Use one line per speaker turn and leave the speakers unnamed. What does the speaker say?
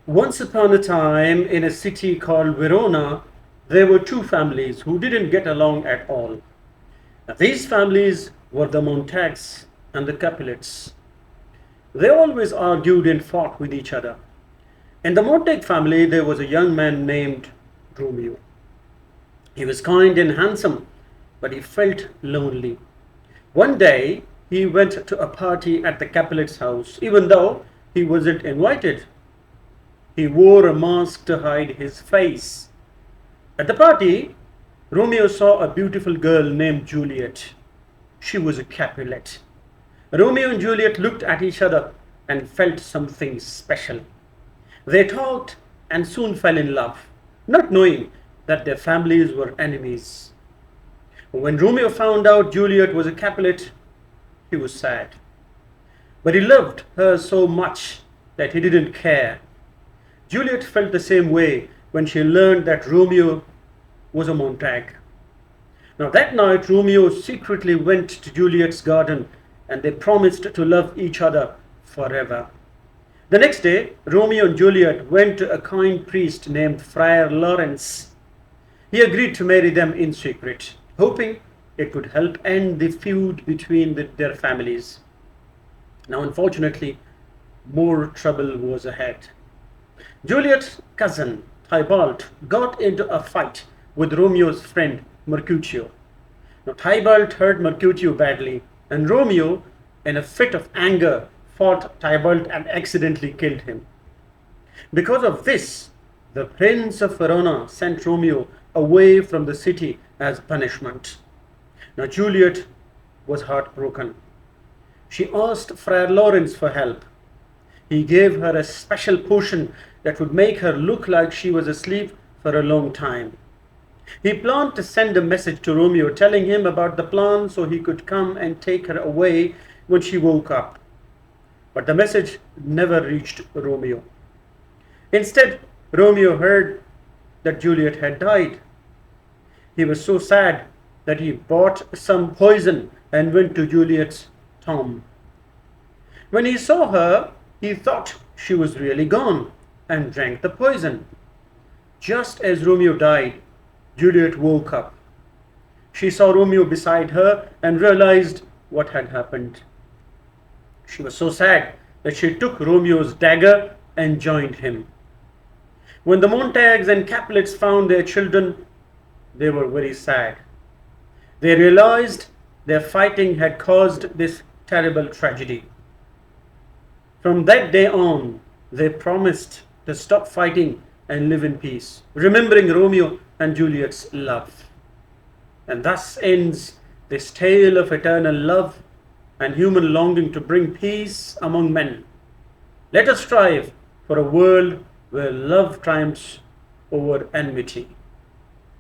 Once upon a time, in a city called Verona, there were two families who didn't get along at all. Now, these families were the Montagues and the Capulets. They always argued and fought with each other. In the Montague family, there was a young man named Romeo. He was kind and handsome, but he felt lonely. One day, he went to a party at the Capulet's house, even though he wasn't invited. He wore a mask to hide his face. At the party, Romeo saw a beautiful girl named Juliet. She was a Capulet. Romeo and Juliet looked at each other and felt something special. They talked and soon fell in love, not knowing that their families were enemies. When Romeo found out Juliet was a Capulet, he was sad. But he loved her so much that he didn't care. Juliet felt the same way when she learned that Romeo was a Montague. Now that night, Romeo secretly went to Juliet's garden and they promised to love each other forever. The next day, Romeo and Juliet went to a kind priest named Friar Lawrence. He agreed to marry them in secret, hoping it could help end the feud between their families. Now, unfortunately, more trouble was ahead. Juliet's cousin, Tybalt, got into a fight with Romeo's friend, Mercutio. Now, Tybalt hurt Mercutio badly, and Romeo, in a fit of anger, fought Tybalt and accidentally killed him. Because of this, the Prince of Verona sent Romeo away from the city as punishment. Now, Juliet was heartbroken. She asked Friar Lawrence for help. He gave her a special potion that would make her look like she was asleep for a long time. He planned to send a message to Romeo telling him about the plan so he could come and take her away when she woke up. But the message never reached Romeo. Instead, Romeo heard that Juliet had died. He was so sad that he bought some poison and went to Juliet's tomb. When he saw her, he thought she was really gone and drank the poison. Just as Romeo died, Juliet woke up. She saw Romeo beside her and realized what had happened. She was so sad that she took Romeo's dagger and joined him. When the Montagues and Capulets found their children, they were very sad. They realized their fighting had caused this terrible tragedy. From that day on, they promised to stop fighting and live in peace, remembering Romeo and Juliet's love. And thus ends this tale of eternal love and human longing to bring peace among men. Let us strive for a world where love triumphs over enmity.